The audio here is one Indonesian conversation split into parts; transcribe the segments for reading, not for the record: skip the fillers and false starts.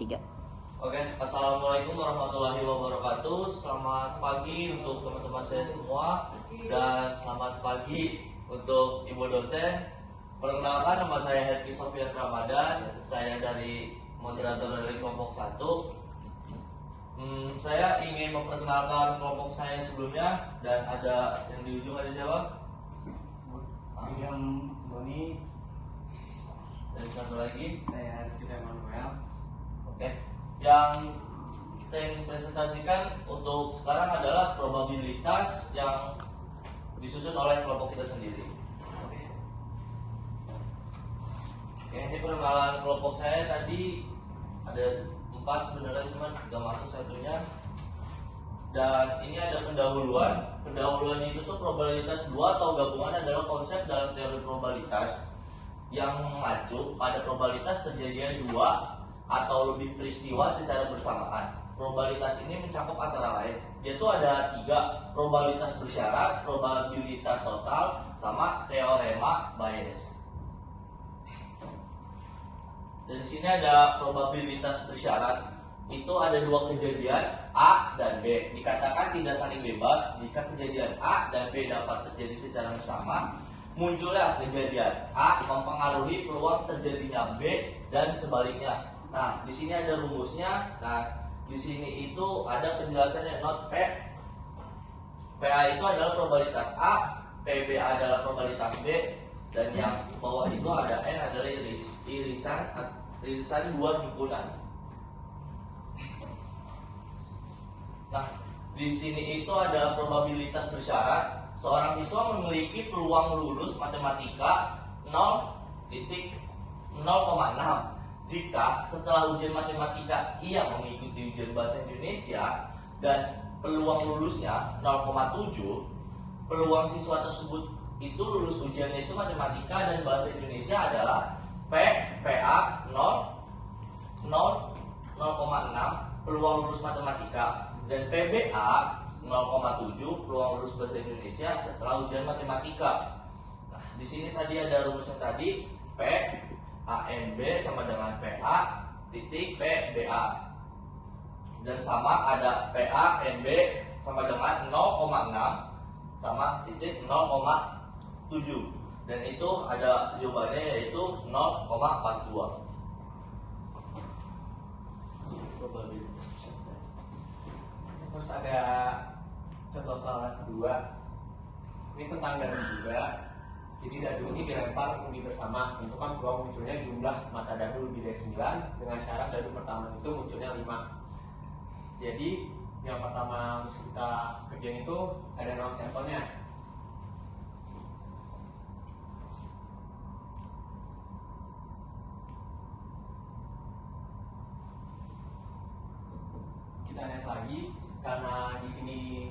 3. Oke, assalamualaikum warahmatullahi wabarakatuh. Selamat pagi untuk teman-teman saya semua dan selamat pagi untuk ibu dosen. Perkenalkan, nama saya Hetki Sofian Ramadan. Saya dari moderator dari kelompok 1. Saya ingin memperkenalkan kelompok saya sebelumnya dan ada yang di ujung, ada siapa? William Tony. Dan satu lagi. Saya Rizky Manuel. Oke, yang kita ingin presentasikan untuk sekarang adalah probabilitas yang disusun oleh kelompok kita sendiri. Oke, ini perkenalan kelompok saya tadi ada 4 sebenarnya, cuma nggak masuk satunya. Dan ini ada pendahuluan. Pendahuluan itu tuh probabilitas 2 atau gabungan adalah konsep dalam teori probabilitas yang mengacu pada probabilitas terjadinya 2 atau lebih peristiwa secara bersamaan. Probabilitas ini mencakup antara lain, yaitu ada 3: probabilitas bersyarat, probabilitas total, sama teorema Bayes. Dan di sini ada probabilitas bersyarat. Itu ada 2 kejadian A dan B. Dikatakan tidak saling bebas jika kejadian A dan B dapat terjadi secara bersama. Munculnya kejadian A mempengaruhi peluang terjadinya B dan sebaliknya. Nah, di sini ada rumusnya. Nah, di sini itu ada penjelasannya, not P. PA itu adalah probabilitas A, PB adalah probabilitas B, dan yang bawah itu ada N adalah irisan 2 himpunan. Nah, di sini itu ada probabilitas bersyarat. Seorang siswa memiliki peluang lulus matematika 0,6 jika setelah ujian matematika ia mengikuti ujian bahasa Indonesia dan peluang lulusnya 0,7. Peluang siswa tersebut itu lulus ujiannya itu matematika dan bahasa Indonesia adalah PA 0,6 peluang lulus matematika dan PBA 0,7 peluang lulus bahasa Indonesia setelah ujian matematika. Nah, di sini tadi ada rumusnya tadi, P ANB sama dengan PA titik PBA, dan sama ada PA NB sama dengan 0,6 sama titik 0,7, dan itu ada jawabannya yaitu 0,42. Terus ada contoh soal kedua. Ini tentang dadu juga. Jadi dadu ini dilempar undi bersama, tentukan peluang munculnya jumlah mata dadu lebih dari 9 dengan syarat dadu pertama itu munculnya 5. Jadi yang pertama harus kita kerjain itu ada ruang sampelnya. Kita lihat lagi, karena di sini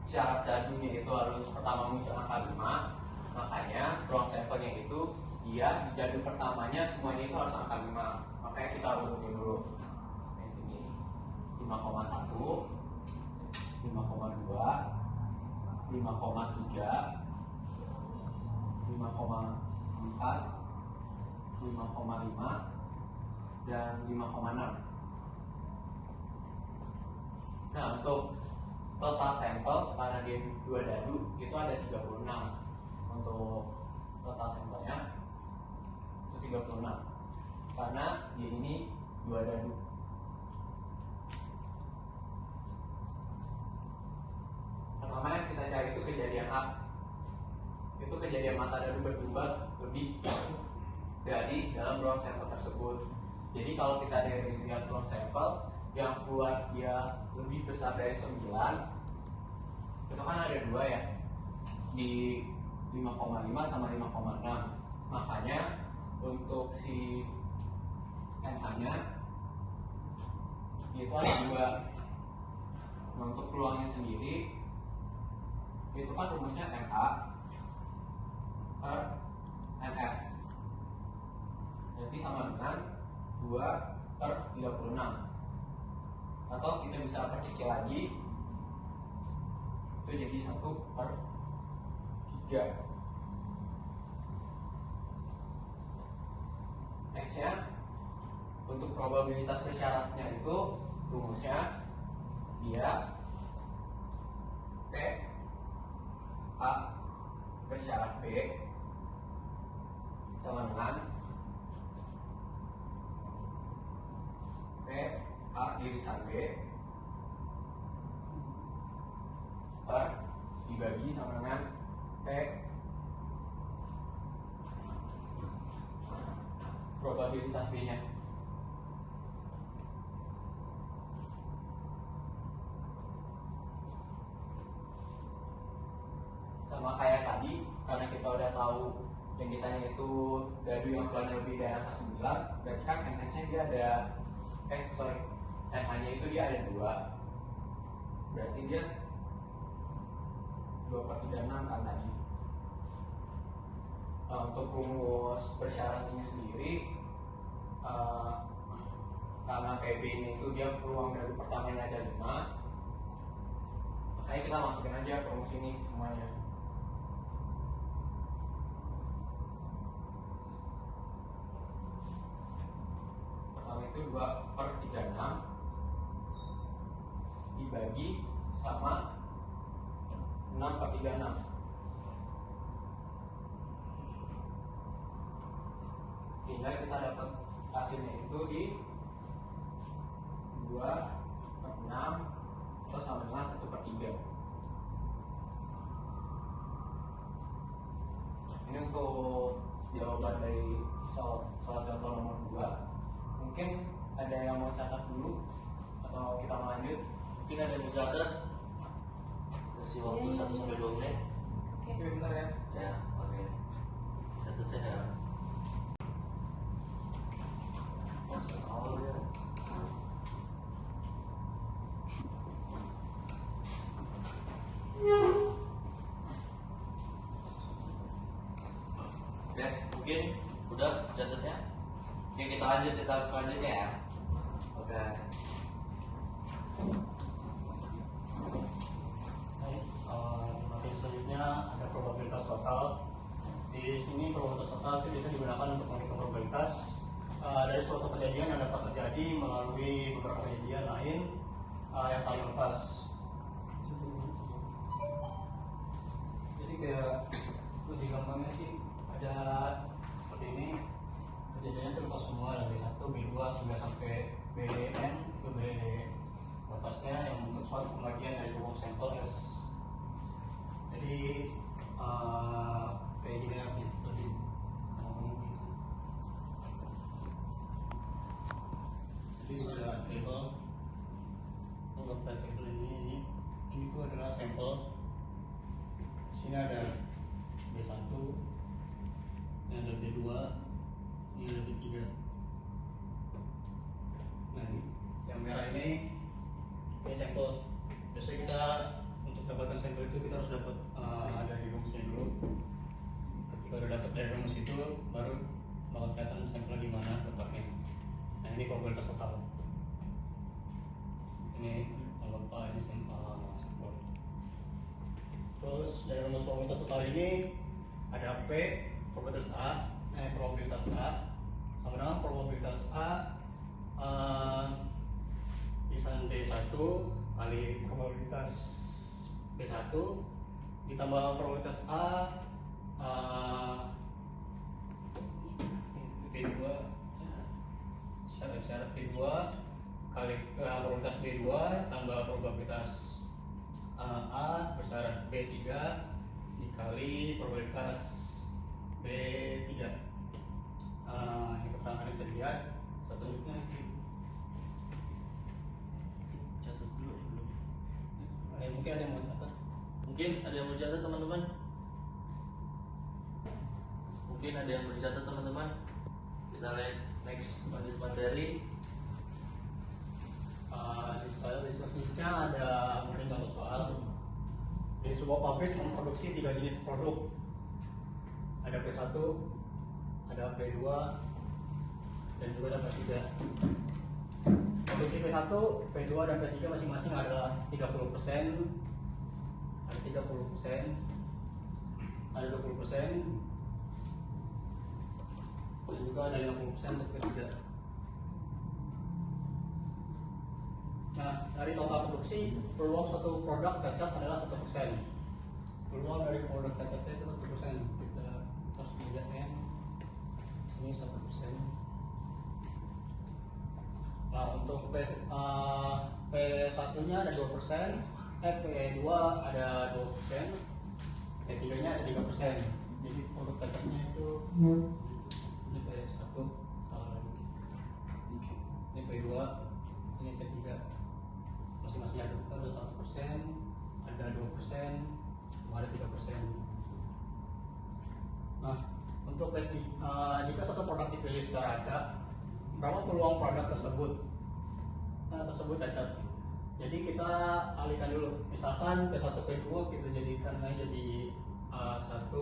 syarat dadunya itu harus pertama muncul angka 5, makanya ruang sampelnya itu dia di dadu pertamanya semuanya itu harus angka 5. Makanya kita urutin dulu. Di sini 5,1, 5,2, 5,3, 5,4, 5,5, dan 5,6. Nah, untuk total sampel karena dia 2 dadu itu ada 36. Untuk total sampelnya itu 36 karena dia ini 2 dadu. Pertama yang kita cari itu kejadian A. Itu kejadian mata dadu berjumlah lebih dari dalam ruang sampel tersebut. Jadi kalau kita lihat ruang sampel yang keluar dia lebih besar dari 9, itu kan ada 2 ya, di 5,5 sama 5,6. Makanya untuk si NH nya itu ada 2. Nah, untuk peluangnya sendiri itu kan rumusnya NH per NS, jadi sama dengan 2/36. Atau kita bisa perkecil lagi, itu jadi 1/3. Next nya Untuk probabilitas bersyaratnya itu rumusnya dia P A bersyarat B sama dengan P A irisan B per dibagi sama dengan P probabilitas B nya. Sama kayak tadi, karena kita udah tahu yang ditanya itu dadu yang ukurannya lebih dari angka 9, berarti kan NS nya dia ada NH nya itu dia ada 2, berarti dia 2/36 kan tadi. Untuk rumus bersyarat ini sendiri, karena PB ini itu dia peluang dadu pertamanya ada 5, makanya kita masukin aja ke rumus ini semuanya. Pertama itu 2/36 dibagi sama 6/36. Sehingga kita dapat hasilnya itu di 2/6 atau sama dengan 1/3. Ini untuk jawaban dari soal contoh nomor 2. Mungkin ada yang mau catat dulu atau kita mau lanjut? Mungkin ada yang mencatat, kasih waktu 1-2 menit. Oke, bentar ya. Ya, oke. Catat saja. Masuk awal ya. Oke, mungkin udah catatnya. Oke, kita lanjut ke tahap selanjutnya ya. Oke. Materi selanjutnya ada probabilitas total. Di sini probabilitas total itu bisa digunakan untuk menghitung probabilitas dari suatu kejadian yang dapat terjadi melalui beberapa kejadian lain yang saling lepas. Jadi kayak lebih gampangnya sih ada seperti ini, kejadiannya terlepas semua dari B1, B2 hingga sampai Bn, itu B batasnya yang untuk suatu pembagian dari ruang sampel S. Jadi kayak gini sih lebih ngomong gitu. Jadi sudah table untuk table ini tuh adalah sampel. Sini ada B1, ini ada B2, ini ada B3. Nah, yang merah ini sampel. Biasanya kita untuk dapatkan sampel itu kita harus dapat dari rumusnya dulu. Ketika udah dapat dari rumus itu, baru bakal kelihatan sampelnya di mana letaknya. Nah, ini probabilitas total. Ini kalau lupa ini sampel. Terus dari rumus probabilitas total ini ada P probabilitas A, probabilitas A sama dengan probabilitas A irisan B1 kali probabilitas B1 ditambah probabilitas A B2 syarat B2 kali probabilitas B2 tambah probabilitas A bersyarat B3 dikali probabilitas B3. Ini keterangan bisa dilihat. Selanjutnya catat dulu sebelum. Mungkin ada yang mau catat. Mungkin ada yang mau catat teman-teman. Mungkin ada yang bercatat teman-teman. Kita lihat next lanjut materi. Di selanjutnya ada mungkin satu soal. Di sebuah pabrik memproduksi 3 jenis produk. Ada P1, ada P2, dan juga ada P3. Produksi P1, P2, dan P3 masing-masing adalah 30%, ada 30%, ada 20%, dan juga ada 50% untuk P3. Nah, dari total produksi, peluang suatu produk cacat adalah 1%. Peluang dari produk cacatnya itu 1%. Kita harus lihat ya. Sini 1%. Nah, untuk P1-nya ada 2%, P2 ada 2%, P3-nya ada 3%. Jadi produk cacatnya itu ini P1, salah lagi. Ini P2, ini P3. Masing-masing ada 1%, ada 2%, sama ada 3%. Nah, untuk jika satu produk dipilih secara acak, berapa peluang produk tersebut cacat? Jadi kita alihkan dulu. Misalkan P1 P2 kita jadikan jadi A1,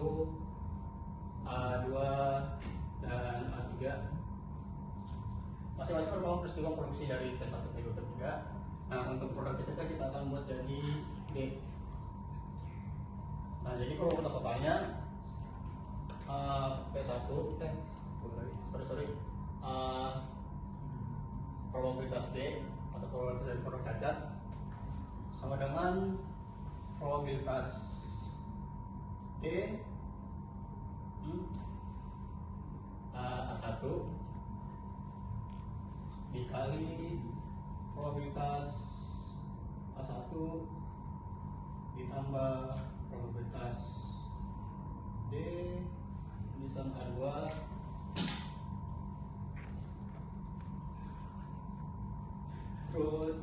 A2 dan A3. Masing-masing merupakan peristiwa produksi dari P1 P2 P3. Nah, untuk produk kita akan buat jadi D. Nah, jadi probabilitas totalnya P1 probabilitas D atau probabilitas dari produk cacat sama dengan probabilitas D A1 dikali probabilitas A1 ditambah probabilitas D tulisan A2 terus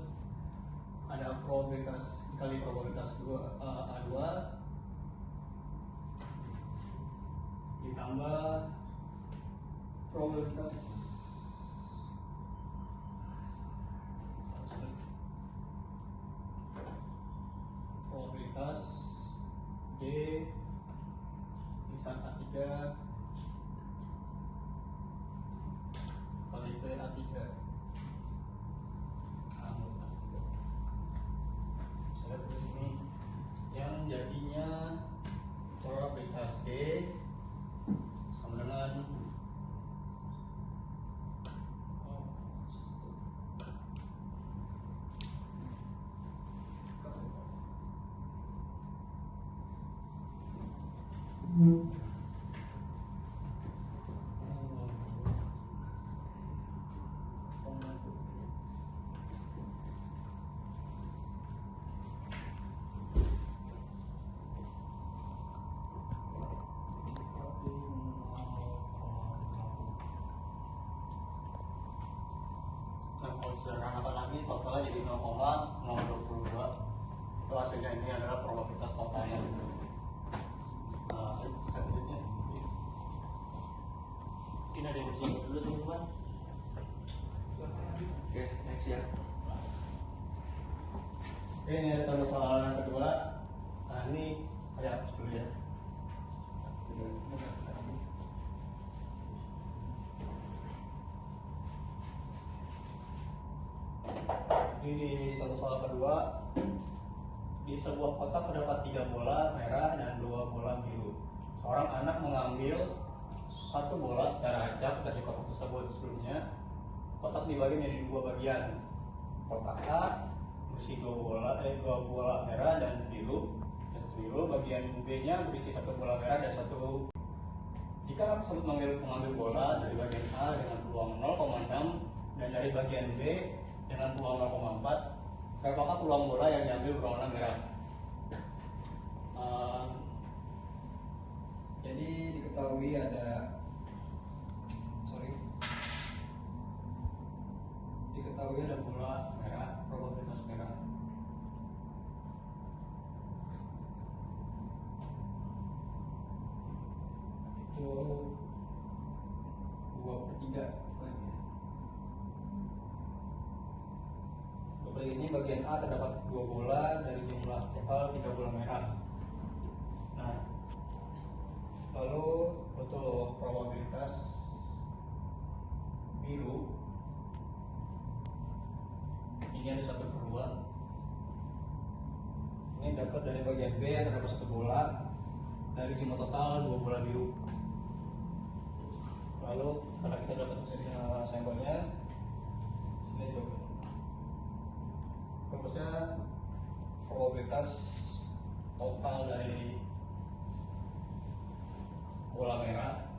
ada probabilitas dikali probabilitas A2 ditambah probabilitas D tulisan A3 kali A3 saya tulis ini yang jadinya probabilitas D sama dengan kalau sederhanakan lagi totalnya jadi 0,022. Itu hasilnya ini adalah probabilitas totalnya. Saya tulisnya Mungkin ada yang bersinggung dulu teman-teman. Oke, next ya. Oke, ini ada contoh soal yang kedua. Nah, ini saya hapus dulu ya. Ini di contoh soal kedua, di sebuah kotak terdapat 3 bola merah dan 2 bola biru. Seorang anak mengambil 1 bola secara acak dari kotak tersebut. Sebelumnya kotak dibagi menjadi 2 bagian. Kotak A berisi 2 bola merah dan biru, bagian B-nya berisi 1 bola merah dan 1. Jika anak tersebut mengambil bola dari bagian A dengan peluang 0,6 dan dari bagian B dengan peluang 0,4, berapakah peluang bola yang diambil berwarna merah? Jadi diketahui ada bola merah, probabilitas merah. Itu 2/3. Untuk ini bagian A terdapat 2 bola dari jumlah total 3 bola merah. Nah, lalu untuk probabilitas biru ini ada 1/2. Ini dapat dari bagian B yang terdapat 1 bola dari jumlah total 2 bola biru. Lalu karena kita dapat sampelnya, sini juga rumusnya probabilitas total dari bola merah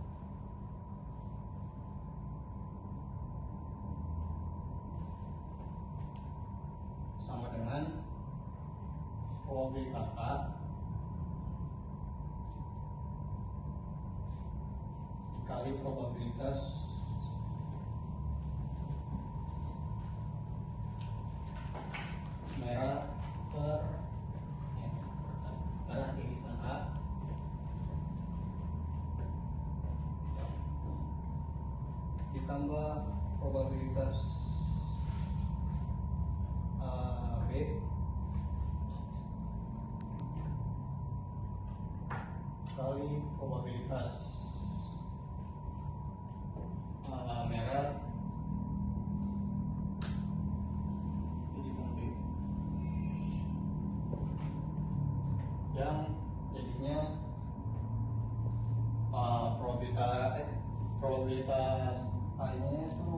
sama dengan probabilitas A dikali probabilitas merah per merah irisan A ditambah probabilitas B kali probabilitas merah irisan B yang jadinya probabilitas A-nya itu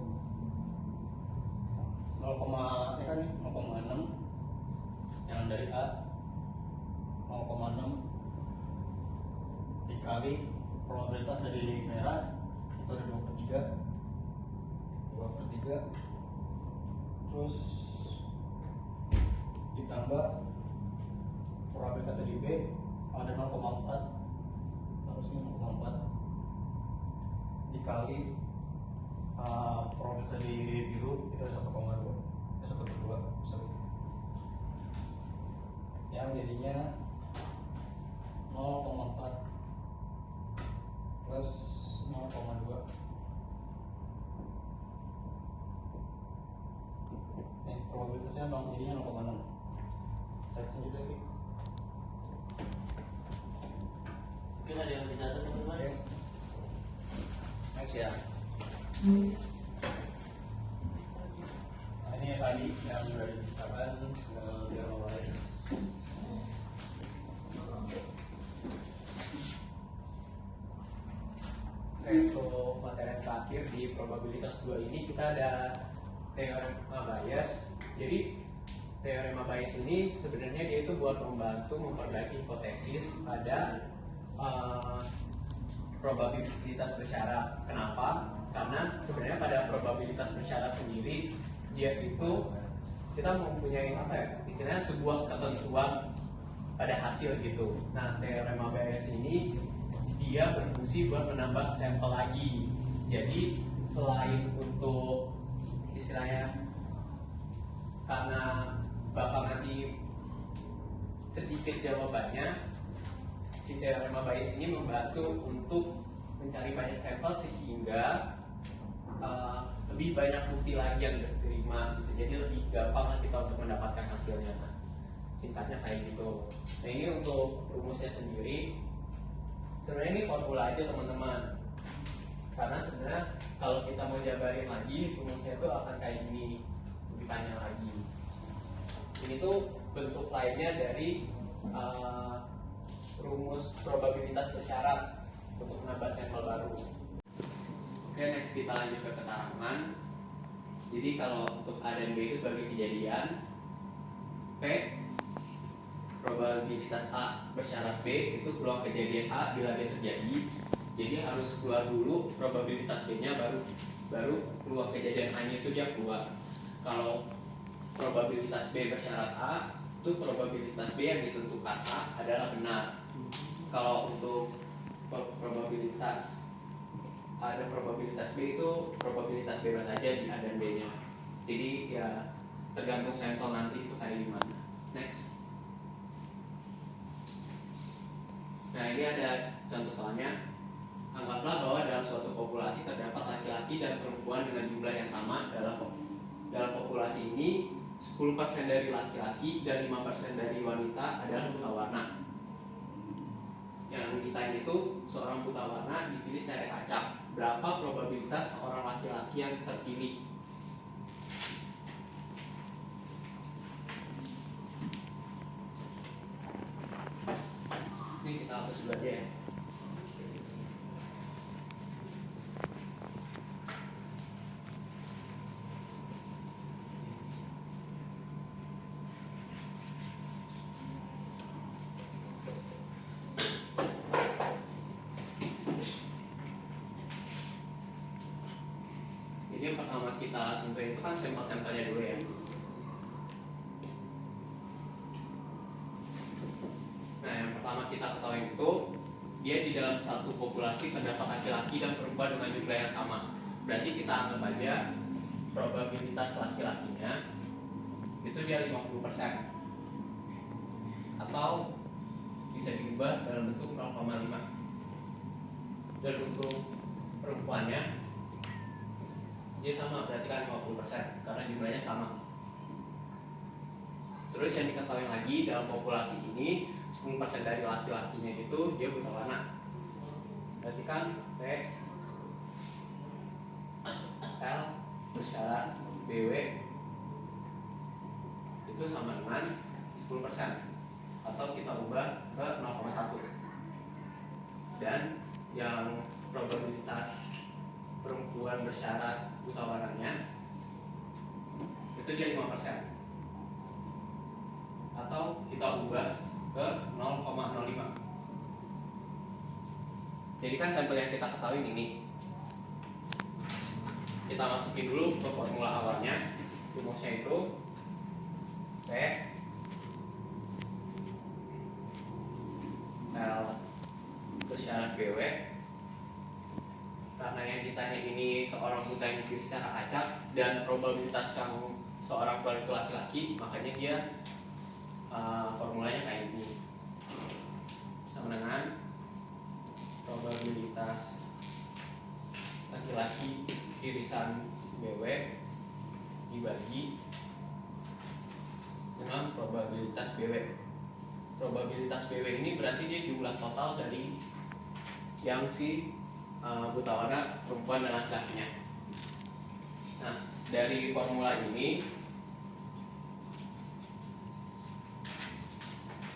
0,6 yang dari A 0,6 dikali probabilitas dari merah itu ada 2/3 terus ditambah probabilitas dari B ada 0,4 harusnya 0,4 dikali probabilitas dari biru itu ada 1,2 sorry yang jadinya 0,4 plus 0,2 probabilitasnya jadinya 0,6 saya lanjut lagi. Mungkin ada yang dicatat teman-teman? Oke. Next ya. Nah, ini tadi yang sudah diciptakan generalize. Untuk materi yang terakhir di probabilitas 2 ini kita ada teorema Bayes. Jadi teorema Bayes ini sebenarnya dia itu buat membantu memperbaiki hipotesis pada probabilitas bersyarat. Kenapa? Karena sebenarnya pada probabilitas bersyarat sendiri dia itu kita mempunyai apa ya? Istilahnya sebuah ketentuan pada hasil gitu. Nah, teorema Bayes ini dia berfungsi buat menambah sampel lagi. Jadi selain untuk istilahnya karena bakal nanti sedikit jawabannya, si teorema Bayes ini membantu untuk mencari banyak sampel sehingga lebih banyak bukti lagi yang diterima gitu. Jadi lebih gampang lah kita untuk mendapatkan hasilnya. Nah, singkatnya kayak gitu. Nah, ini untuk rumusnya sendiri sebenarnya ini formula aja teman-teman, karena sebenarnya kalau kita mau jabarin lagi rumusnya itu akan kayak gini, lebih panjang lagi. Ini tuh bentuk lainnya dari rumus probabilitas bersyarat untuk menambah sampel baru. Oke, next kita lanjut ke keterangan. Jadi kalau untuk A dan B itu sebagai kejadian, P probabilitas A bersyarat B itu peluang kejadian A bila B terjadi. Jadi harus keluar dulu probabilitas B-nya baru peluang kejadian A-nya itu dia keluar. Kalau probabilitas B bersyarat A itu probabilitas B yang ditentukan A adalah benar. Kalau untuk probabilitas ada probabilitas B itu probabilitas bebas saja di A dan B-nya. Jadi ya tergantung sampel nanti itu kayak gimana. Next. Nah, ini ada contoh soalnya. Anggaplah bahwa dalam suatu populasi terdapat laki-laki dan perempuan dengan jumlah yang sama. Dalam populasi ini 10% dari laki-laki dan 5% dari wanita adalah buta warna. Yang ditanya itu seorang buta warna dipilih secara acak. Berapa probabilitas seorang laki-laki yang terpilih? Ini kita hapus dulu aja ya. kita tentuin itu kan sampel-sampelnya dulu ya. Nah, yang pertama kita ketahui itu dia di dalam satu populasi terdapat laki-laki dan perempuan dengan jumlah yang sama. Berarti kita anggap aja probabilitas laki-lakinya itu dia 50%, atau bisa diubah dalam bentuk 0,5. Dan untuk perempuannya dia sama, berarti kan 50% karena jumlahnya sama. Terus yang diketahui lagi dalam populasi ini 10% dari laki-lakinya itu dia buta warna. Berarti kan P L bersyarat BW itu sama dengan 10%, atau kita ubah ke 0,1. Dan yang probabilitas perempuan bersyarat buta warnanya itu dia 5%, atau kita ubah ke 0,05. Jadi kan sampel yang kita ketahui ini, kita masukin dulu ke formula awalnya. Rumusnya itu P L bersyarat BW. Karena yang ditanya ini seorang buta yang dipilih secara acak dan probabilitas yang seorang keluar itu laki-laki, makanya dia formulanya kayak ini, sama dengan probabilitas laki-laki irisan BW dibagi dengan probabilitas BW. Probabilitas BW ini berarti dia jumlah total dari yang si buta warna perempuan dan laki-lakinya. Nah, dari formula ini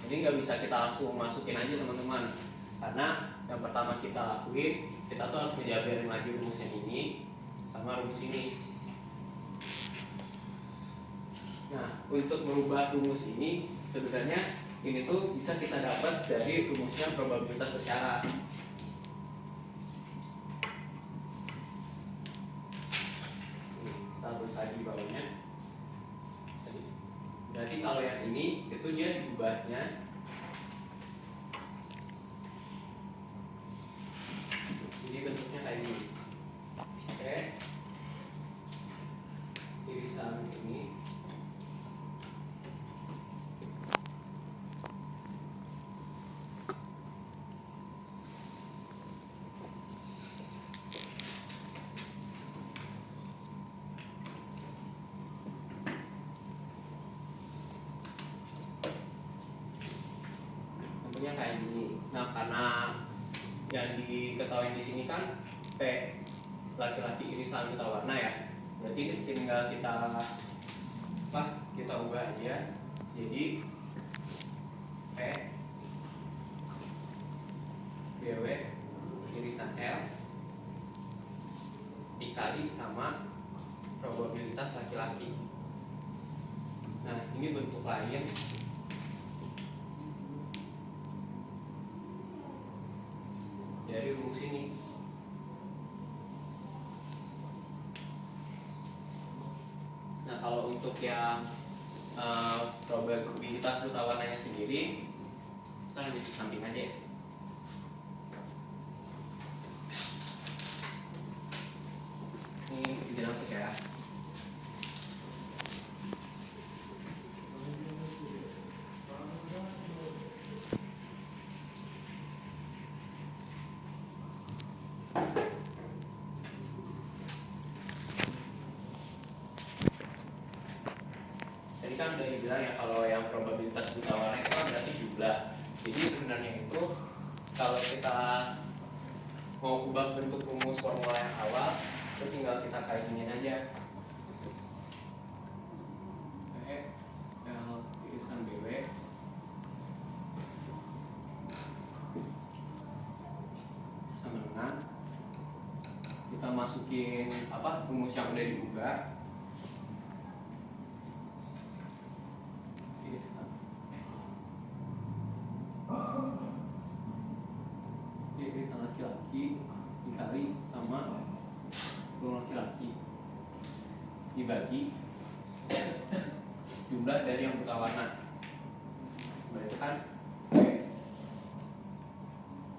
jadi nggak bisa kita langsung masukin aja teman-teman, karena yang pertama kita lakuin, kita tuh harus ngejabarin lagi rumusnya ini sama rumus ini. Nah, untuk merubah rumus ini sebenarnya ini tuh bisa kita dapat dari rumusnya probabilitas bersyarat. Kita tulis lagi di bawahnya. Berarti kalau yang ini itu dia diubahnya jadi bentuknya kayak ini. Oke, irisan ini bentuknya kayak gini. Nah, karena yang diketahui di sini kan P laki-laki irisan buta warna ya, berarti ini tinggal kita kita ubah aja jadi P BW irisan L dikali sama probabilitas laki-laki. Nah, ini bentuk lain dari rumus ini. Nah, kalau untuk yang probabilitas buta warnanya sendiri, kita lanjut di samping aja ya. Ini dihapus ya. Tadi kan udah dibilang ya kalau yang probabilitas buta warna itu kan berarti jumlah. Jadi sebenarnya itu kalau kita mau ubah bentuk rumus formula yang awal, itu tinggal kita kayak gini aja. L irisan BW sama dengan kita masukin rumus yang udah diubah. Irisan laki-laki dikali sama laki-laki. dibagi jumlah dari yang buta warna. Berarti kan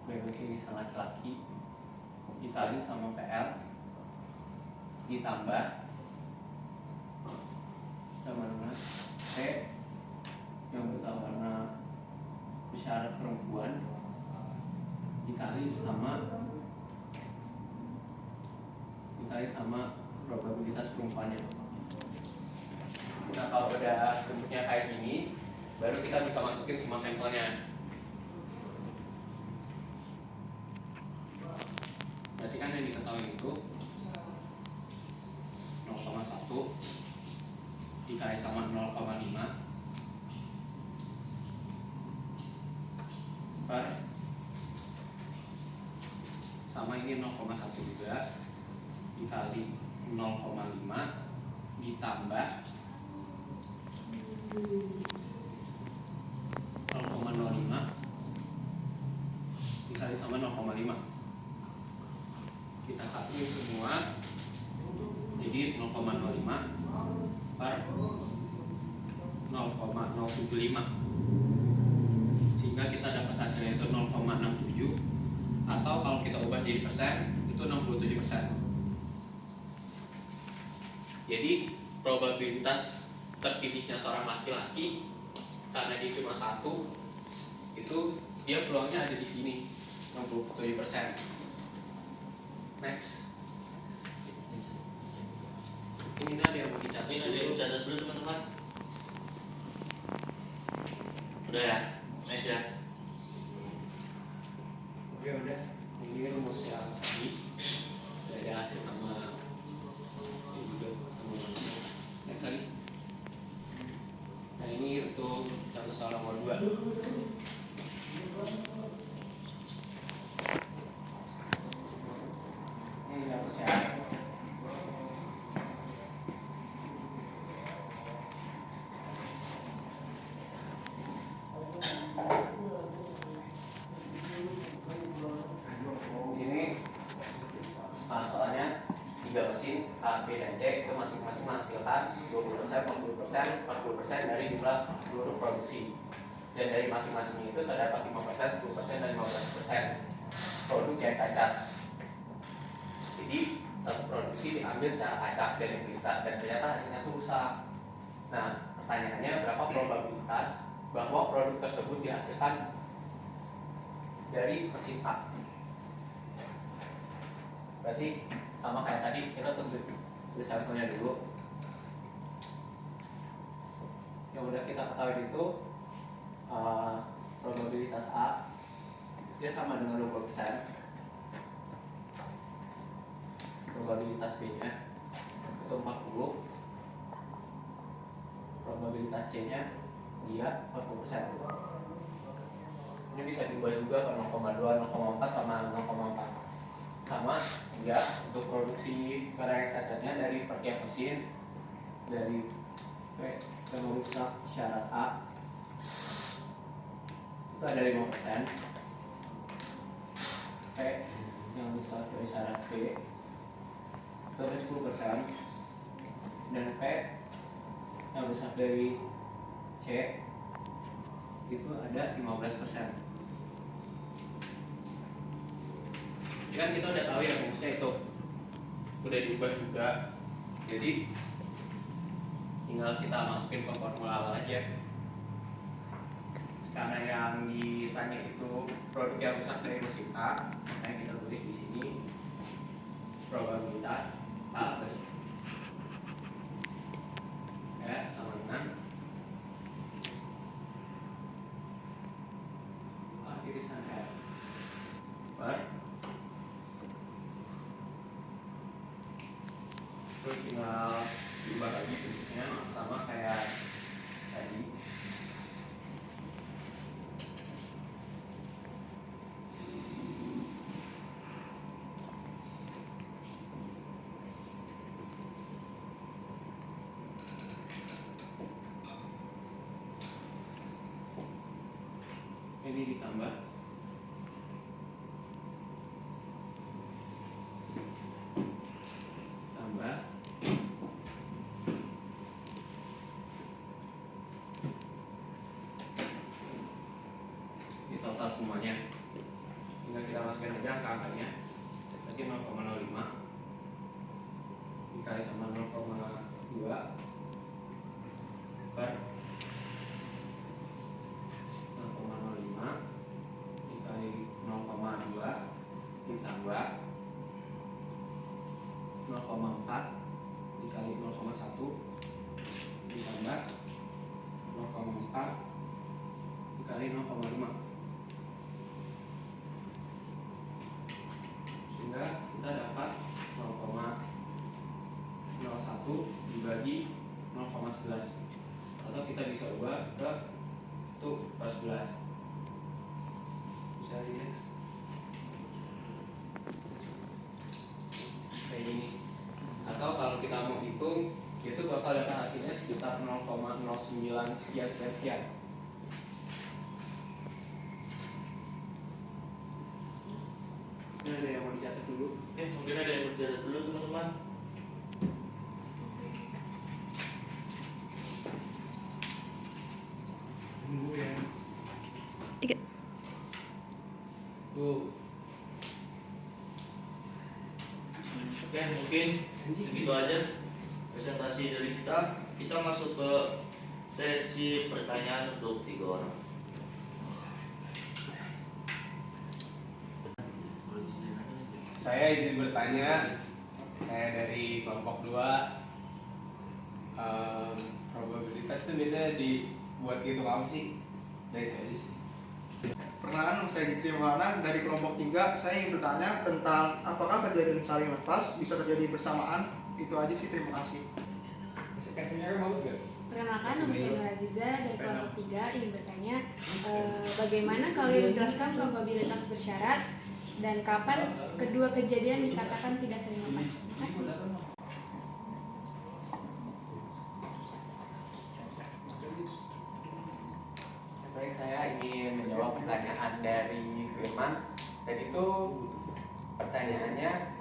berarti irisan laki-laki dikali sama PL ditambah sama dengan P yang buta warna bersyarat perempuan dikali sama probabilitas perempuannya. Nah kalau udah bentuknya kayak gini, baru kita bisa masukin semua sampelnya. Berarti kan yang diketahui itu 0,1 dikali sama 0,5 per sama ini 0,1 juga dikali 0,5 ditambah 0,05 dikali sama 0,5. Kita satuin semua jadi 0,05 per 0,075, sehingga kita dapat hasilnya itu 0,67, atau kalau kita ubah jadi persen itu 67%. Jadi probabilitas terpilihnya seorang laki-laki karena dia cuma satu, itu dia peluangnya ada di sini 67%. Next. Ini ada yang mau dicatat. Ini ada yang catat dulu teman-teman. Udah ya? Next ya. Oke udah. Ini rumus yang tadi dari hasil sama ini juga sama next lagi. Nah ini untuk contoh soal nomor 2. Ini yang kesehatan. Ini soalnya 3 mesin A, B, dan C itu masing-masing menghasilkan 20%, 40%, 40% dari jumlah seluruh produksi. Dan dari masing-masing itu terdapat 5%, 10%, dan 15% produk yang cacat. Jadi satu produksi diambil secara acak dan diperiksa dan ternyata hasilnya itu rusak. Nah pertanyaannya berapa probabilitas bahwa produk tersebut dihasilkan dari mesin A? Berarti sama kayak tadi, kita tulis sampelnya dulu. Yang udah kita ketahui itu probabilitas A dia sama dengan 20%. Probabilitas B nya itu 40, probabilitas C nya dia 40%. Ini bisa diubah juga ke 0,2, 0,4 sama 0,4. Sama hingga untuk produksi barang yang cacatnya dari pertiap mesin dari P yang merusak syarat A itu ada 5%, P yang rusak dari syarat B itu ada 10%, dan P yang rusak dari C itu ada 15%. Ini kan kita udah tahu ya rumusnya itu udah diubah juga, jadi tinggal kita masukin ke formula awal aja. Karena yang ditanya itu produk yang rusak dari mesin A, makanya kita tulis di sini probabilitas A bersih ya sama dengan A irisan R per, terus tinggal diubah lagi bentuknya sama kayak tadi. Ini ditambah tambah semuanya. Tinggal kita masukin aja angka-angkanya. Berarti 0,05 dikali sama 0,2 per 0,05 dikali 0,2 ditambah 0,4 dikali 0,1 ditambah 0,4 dikali 0,5, sehingga kita dapat 0,01 dibagi 0,11, atau kita bisa ubah ke itu per 11. Bisa di next kayak gini. Atau kalau kita mau hitung, itu bakal data hasilnya sekitar 0,09 sekian sekian sekian. Ini ada yang mau dicatat dulu? Oke, mungkin ada yang berjalan dulu teman-teman. Oke, mungkin segitu aja presentasi dari kita. Kita masuk ke sesi pertanyaan untuk 3 orang. Saya izin bertanya. Saya dari kelompok 2. Probabilitas itu biasanya dibuat gitu apa sih? Dari itu aja sih. Perkenalkan, saya Dikri Maulana dari kelompok 3. Saya ingin bertanya tentang apakah kejadian saling lepas bisa terjadi bersamaan. Itu aja sih, terima kasih. Kasihnya bagus gak? Perkenalkan, nama saya Nur Aziza dari kelompok 3 ingin bertanya bagaimana kalian menjelaskan probabilitas bersyarat dan kapan kedua kejadian dikatakan tidak saling lepas? Baik, saya ingin menjawab pertanyaan dari Firman. Jadi itu pertanyaannya,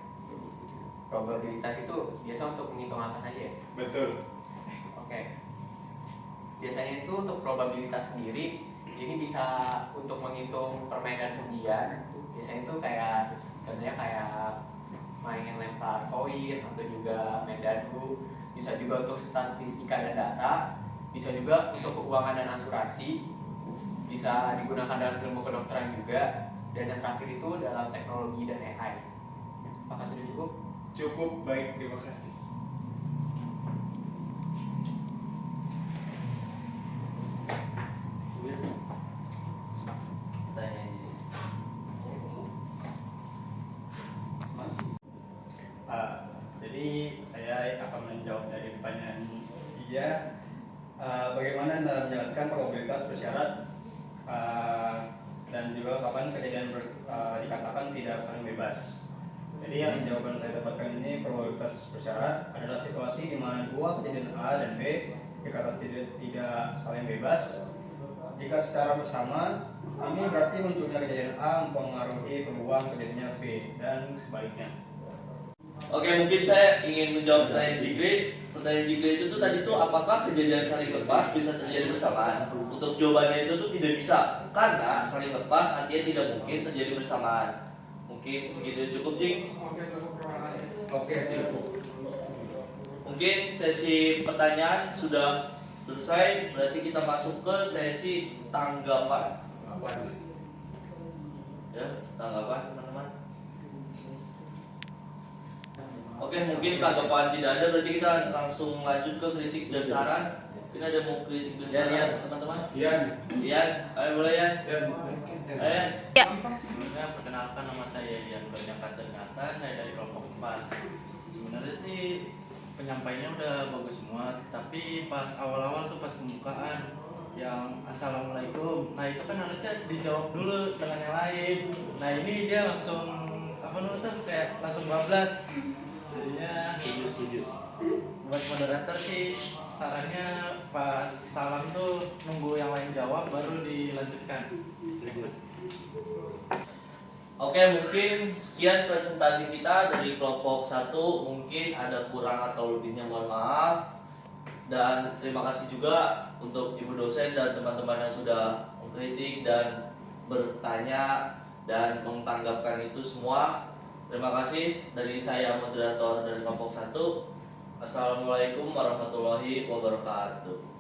probabilitas itu biasa untuk menghitung angka saja ya? Betul. Oke. Biasanya itu untuk probabilitas sendiri, ini bisa untuk menghitung permainan undian. Biasanya itu kayak, contohnya kayak main lempar koin atau juga main dadu. Bisa juga untuk statistika dan data, bisa juga untuk keuangan dan asuransi, bisa digunakan dalam ilmu kedokteran juga, dan yang terakhir itu dalam teknologi dan AI. Apakah sudah cukup? Cukup, baik, terima kasih. Pertanyaan di sini. Jadi saya akan menjawab dari pertanyaan dia. Bagaimana dalam menjelaskan probabilitas bersyarat dan juga kapan kejadian dikatakan tidak saling bebas. Jadi yang jawaban saya dapatkan ini, probabilitas bersyarat adalah situasi di mana dua kejadian A dan B dikatakan tidak saling bebas. Jika secara bersama, ini berarti munculnya kejadian A mempengaruhi peluang kejadiannya B dan sebaliknya. Oke, mungkin saya ingin menjawab pertanyaan Jigre. Pertanyaan Jigre itu tuh tadi tuh apakah kejadian saling lepas bisa terjadi bersamaan? Untuk jawabannya itu tuh tidak bisa, karena saling lepas artinya tidak mungkin terjadi bersamaan. Mungkin segitu cukup, Jing. Oke, cukup. Mungkin sesi pertanyaan sudah selesai, berarti kita masuk ke sesi tanggapan. Ya, tanggapan teman-teman. Oke, mungkin tanggapan tidak ada, berarti kita langsung lanjut ke kritik dan saran. Mungkin ada mau kritik dan saran teman-teman? Iya. Ian, ayo boleh ya. Ayo. Sebelumnya perkenalkan, nama saya Ian Bernyaka Ternata, saya dari kelompok 4. Sebenarnya sih penyampaiannya udah bagus semua, tapi pas awal-awal tuh pas pembukaan yang assalamualaikum, nah itu kan harusnya dijawab dulu dengan yang lain. Nah ini dia langsung apa tuh kayak langsung bablas. Jadinya Setuju. buat moderator sih sarannya pas salam tuh nunggu yang lain jawab baru dilanjutkan. Terima kasih. Oke, mungkin sekian presentasi kita dari kelompok 1. Mungkin ada kurang atau lebihnya, mohon maaf. Dan terima kasih juga untuk ibu dosen dan teman-teman yang sudah mengkritik dan bertanya dan mentanggapkan itu semua. Terima kasih dari saya moderator dari kelompok 1. Assalamualaikum warahmatullahi wabarakatuh.